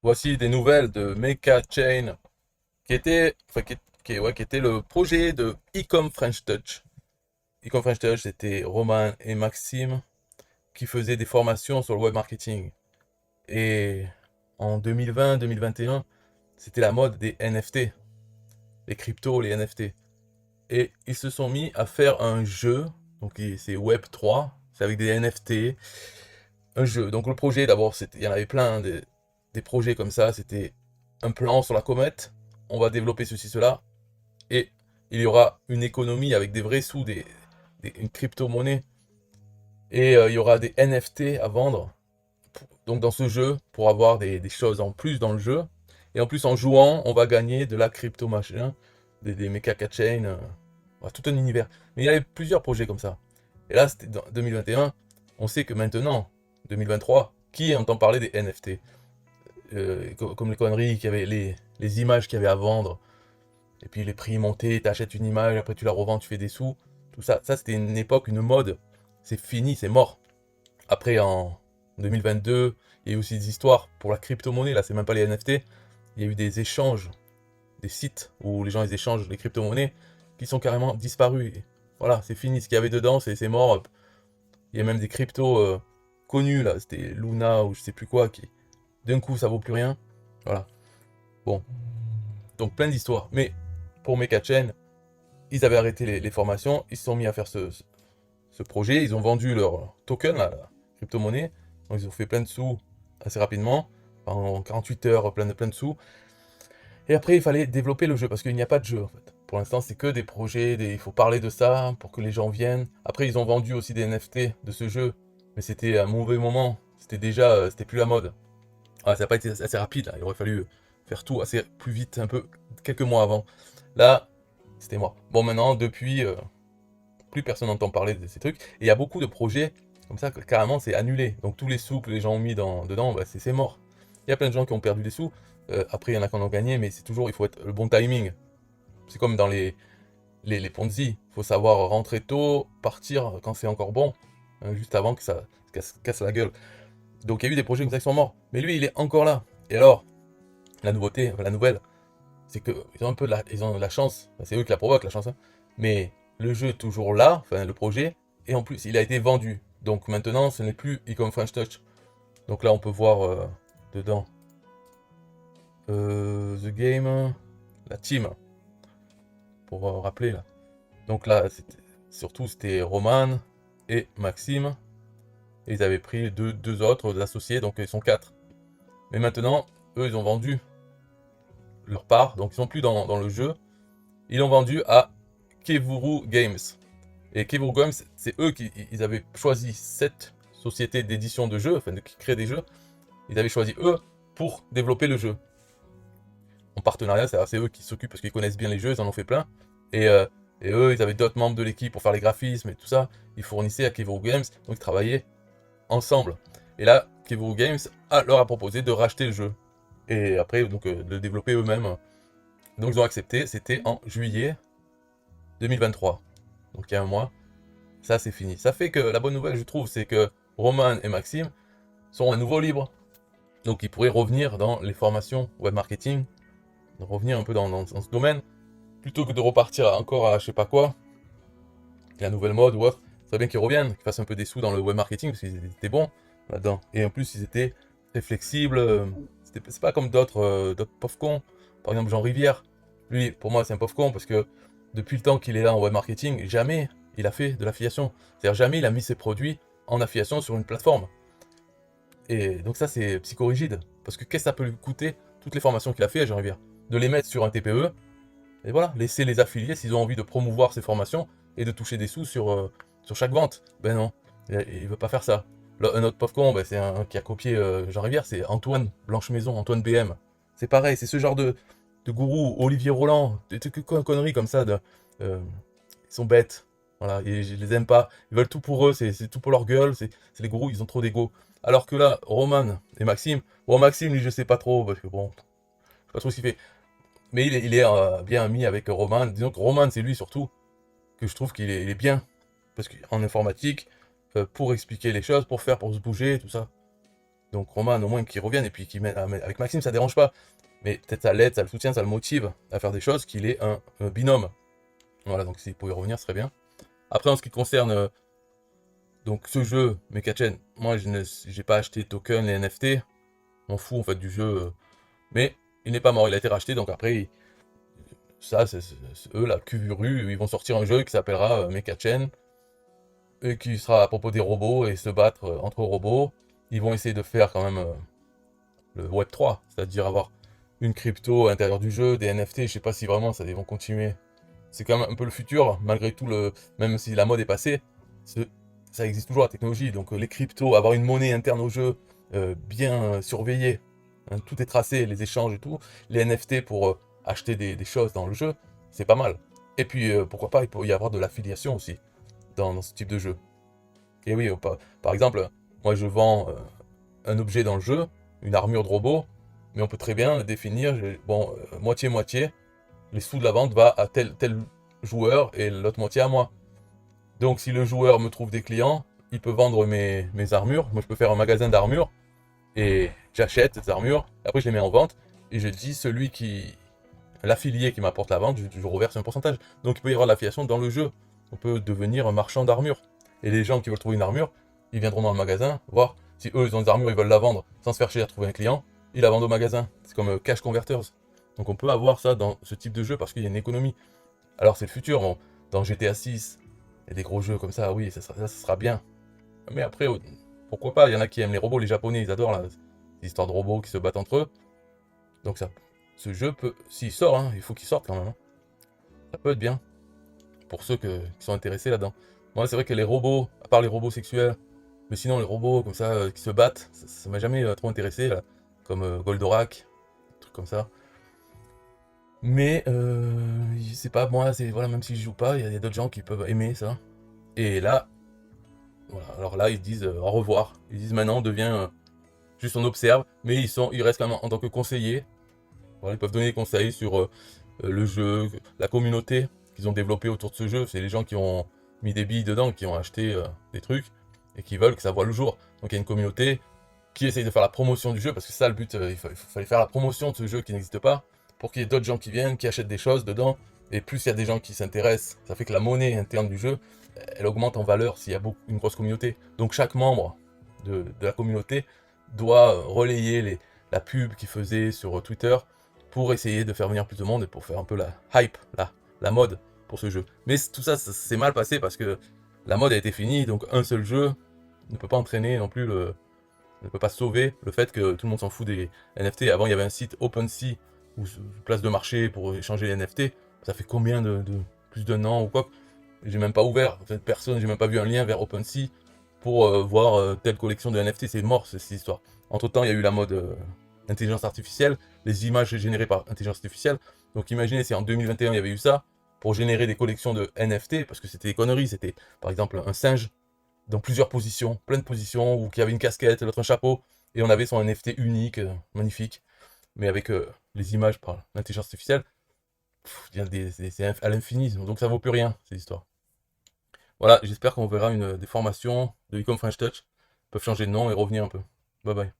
Voici des nouvelles de Mecha Chain, qui était le projet de Ecom French Touch. Ecom French Touch, c'était Roman et Maxime qui faisaient des formations sur le web marketing. Et en 2020-2021, c'était la mode des NFT, les cryptos, les NFT. Et ils se sont mis à faire un jeu, donc c'est Web 3, c'est avec des NFT, un jeu. Donc le projet, d'abord, il y en avait plein, des projets comme ça, c'était un plan sur la comète, on va développer ceci, cela, et il y aura une économie avec des vrais sous, une crypto-monnaie, et il y aura des NFT à vendre, donc dans ce jeu, pour avoir des choses en plus dans le jeu, et en plus en jouant, on va gagner de la crypto machin, des mecha chain, tout un univers. Mais il y avait plusieurs projets comme ça. Et là, c'était dans 2021, on sait que maintenant, 2023, qui entend parler des NFT? Comme les conneries, qu'il y avait les images qu'il y avait à vendre, et puis les prix montaient, tu achètes une image, après tu la revends, tu fais des sous. Tout ça, ça c'était une époque, une mode. C'est fini, c'est mort. Après, en 2022, il y a eu aussi des histoires pour la crypto-monnaie, là c'est même pas les NFT. Il y a eu des échanges, des sites où les gens ils échangent les crypto-monnaies qui sont carrément disparus. Et voilà, c'est fini, ce qu'il y avait dedans, c'est mort. Il y a même des cryptos connus, là, c'était Luna ou je sais plus quoi, qui d'un coup ça vaut plus rien. Voilà. Bon, donc plein d'histoires. Mais pour Mechachain, ils avaient arrêté les formations, ils se sont mis à faire ce projet, ils ont vendu leur token, la crypto-monnaie, donc ils ont fait plein de sous assez rapidement, en 48 heures, plein de sous. Et après, il fallait développer le jeu, parce qu'il n'y a pas de jeu en fait. Pour l'instant, c'est que des projets, il faut parler de ça pour que les gens viennent. Après, ils ont vendu aussi des NFT de ce jeu, mais c'était un mauvais moment, c'était déjà, c'était plus la mode. Ah, ça n'a pas été assez rapide, là. Il aurait fallu faire tout assez plus vite, un peu, quelques mois avant. Là, c'était mort. Bon, maintenant, depuis, plus personne n'entend parler de ces trucs. Et il y a beaucoup de projets comme ça que carrément c'est annulé. Donc tous les sous que les gens ont mis dedans, bah, c'est mort. Il y a plein de gens qui ont perdu des sous. Après, il y en a qui en ont gagné, mais c'est toujours, il faut être le bon timing. C'est comme dans les Ponzi. Il faut savoir rentrer tôt, partir quand c'est encore bon, hein, juste avant que ça casse la gueule. Donc il y a eu des projets comme ça qui sont morts. Mais lui, il est encore là. Et alors, la nouveauté, enfin, la nouvelle, c'est qu'ils ont un peu ils ont de la chance. Enfin, c'est eux qui la provoquent, la chance, hein. Mais le jeu est toujours là, enfin le projet, et en plus il a été vendu. Donc maintenant ce n'est plus Ecom French Touch. Donc là on peut voir dedans The Game, la team, pour rappeler là. Donc là surtout c'était Roman et Maxime. Et ils avaient pris deux autres associés, donc ils sont quatre. Mais maintenant, eux ils ont vendu leur part, donc ils sont plus dans le jeu. Ils l'ont vendu à Kevuru Games. Et Keyboard Games, c'est eux qui ils avaient choisi cette société d'édition de jeux, enfin qui crée des jeux. Ils avaient choisi eux pour développer le jeu. En partenariat, c'est eux qui s'occupent parce qu'ils connaissent bien les jeux, ils en ont fait plein. Et, euh, et eux, ils avaient d'autres membres de l'équipe pour faire les graphismes et tout ça. Ils fournissaient à Keyboard Games, donc ils travaillaient ensemble. Et là, Keyboard Games leur a proposé de racheter le jeu. Et après, donc, de le développer eux-mêmes. Donc ils ont accepté, c'était en juillet 2023. Donc il y a un mois. Ça, c'est fini. Ça fait que la bonne nouvelle, je trouve, c'est que Roman et Maxime sont à nouveau libres. Donc, ils pourraient revenir dans les formations web marketing, revenir un peu dans ce domaine, plutôt que de repartir encore à je sais pas quoi, la nouvelle mode ou autre. Ça serait bien qu'ils reviennent, qu'ils fassent un peu des sous dans le web marketing, parce qu'ils étaient bons là-dedans. Et en plus, ils étaient très flexibles. C'est pas comme d'autres pauvres cons. Par exemple, Jean Rivière. Lui, pour moi, c'est un pauvre con, parce que depuis le temps qu'il est là en web marketing, jamais il a fait de l'affiliation. C'est-à-dire jamais il a mis ses produits en affiliation sur une plateforme. Et donc ça c'est psychorigide. Parce que qu'est-ce que ça peut lui coûter, toutes les formations qu'il a fait à Jean Rivière? De les mettre sur un TPE, et voilà, laisser les affiliés s'ils ont envie de promouvoir ces formations et de toucher des sous sur chaque vente. Ben non, il veut pas faire ça. Un autre pauvre con, ben, c'est un qui a copié Jean Rivière, c'est Antoine Blanche-Maison, Antoine BM. C'est pareil, c'est ce genre de gourou, Olivier Roland, des conneries comme ça. Ils sont bêtes. Voilà, et je les aime pas. Ils veulent tout pour eux, c'est tout pour leur gueule, c'est les gourous, ils ont trop d'ego. Alors que là, Roman et Maxime, bon, Maxime, lui, je sais pas trop, parce que bon, je sais pas trop ce qu'il fait. Mais il est bien ami avec Roman. Disons que Roman, c'est lui surtout, que je trouve qu'il est, il est bien. Parce qu'en informatique, pour expliquer les choses, pour se bouger, tout ça. Donc Roman, au moins, qu'il revienne et puis avec Maxime, ça dérange pas. Mais peut-être ça l'aide, ça le soutient, ça le motive à faire des choses, qu'il est un binôme. Voilà, donc s'il pouvait revenir, ce serait bien. Après, en ce qui concerne donc ce jeu, Mekachen, moi, je n'ai pas acheté de token et NFT. On fout en fait du jeu. Mais il n'est pas mort, il a été racheté, donc après, ça, c'est eux, la Kuvuru, ils vont sortir un jeu qui s'appellera Mekachen, et qui sera à propos des robots et se battre entre robots. Ils vont essayer de faire quand même le Web 3, c'est-à-dire avoir une crypto à l'intérieur du jeu, des NFT, je sais pas si vraiment ça ils vont continuer. C'est quand même un peu le futur, malgré tout, même si la mode est passée, ça existe toujours la technologie. Donc les cryptos, avoir une monnaie interne au jeu, bien surveillée, hein, tout est tracé, les échanges et tout, les NFT pour acheter des choses dans le jeu, c'est pas mal. Et puis pourquoi pas, il peut y avoir de l'affiliation aussi dans ce type de jeu. Et oui, par exemple, moi je vends un objet dans le jeu, une armure de robot, mais on peut très bien définir, bon, moitié-moitié, les sous de la vente va à tel joueur et l'autre moitié à moi. Donc si le joueur me trouve des clients, il peut vendre mes armures, moi je peux faire un magasin d'armures, et j'achète ces armures, après je les mets en vente, et je dis l'affilié qui m'apporte la vente, je reverse un pourcentage. Donc il peut y avoir de l'affiliation dans le jeu, on peut devenir un marchand d'armures. Et les gens qui veulent trouver une armure, ils viendront dans le magasin, voir si eux ils ont des armures, ils veulent la vendre sans se faire chier à trouver un client, ils la vendent au magasin. C'est comme Cash Converters. Donc on peut avoir ça dans ce type de jeu parce qu'il y a une économie. Alors c'est le futur, bon, dans GTA 6, il y a des gros jeux comme ça, oui, ça sera bien. Mais après, pourquoi pas, il y en a qui aiment les robots, les japonais, ils adorent les histoires de robots qui se battent entre eux. Donc ce jeu peut, s'il sort, hein, il faut qu'il sorte quand même, hein. Ça peut être bien, pour ceux qui sont intéressés là-dedans. Moi c'est vrai que les robots, à part les robots sexuels, mais sinon les robots comme ça, qui se battent, ça m'a jamais trop intéressé, là, comme Goldorak, des trucs comme ça. Mais c'est pas moi, c'est voilà, même si je joue pas, il y a d'autres gens qui peuvent aimer ça. Et là, voilà, alors là ils disent au revoir. Ils disent maintenant on devient juste on observe, mais ils restent quand même en tant que conseillers. Voilà, ils peuvent donner des conseils sur le jeu, la communauté qu'ils ont développée autour de ce jeu. C'est les gens qui ont mis des billes dedans, qui ont acheté des trucs et qui veulent que ça voit le jour. Donc il y a une communauté qui essaye de faire la promotion du jeu, parce que c'est ça le but, il fallait faire la promotion de ce jeu qui n'existe pas, pour qu'il y ait d'autres gens qui viennent, qui achètent des choses dedans, et plus il y a des gens qui s'intéressent, ça fait que la monnaie interne du jeu, elle augmente en valeur s'il y a une grosse communauté. Donc chaque membre de la communauté doit relayer la pub qu'il faisait sur Twitter, pour essayer de faire venir plus de monde, et pour faire un peu la hype, la mode pour ce jeu. Mais tout ça, ça s'est mal passé, parce que la mode a été finie, donc un seul jeu ne peut pas entraîner non plus ne peut pas sauver le fait que tout le monde s'en fout des NFT. Avant, il y avait un site OpenSea, ou place de marché pour échanger les NFT. Ça fait combien plus d'un an ou quoi? J'ai même pas ouvert. En fait, personne, j'ai même pas vu un lien vers OpenSea pour voir telle collection de NFT. C'est mort, cette histoire. Entre temps, il y a eu la mode intelligence artificielle, les images générées par intelligence artificielle. Donc imaginez si en 2021 il y avait eu ça pour générer des collections de NFT, parce que c'était des conneries. C'était par exemple un singe dans plusieurs positions, plein de positions, ou qui avait une casquette, l'autre un chapeau, et on avait son NFT unique, magnifique, mais avec les images par l'intelligence artificielle, c'est à l'infini, donc ça vaut plus rien, ces histoires. Voilà, j'espère qu'on verra des formations de Ecom French Touch, peuvent changer de nom et revenir un peu. Bye bye.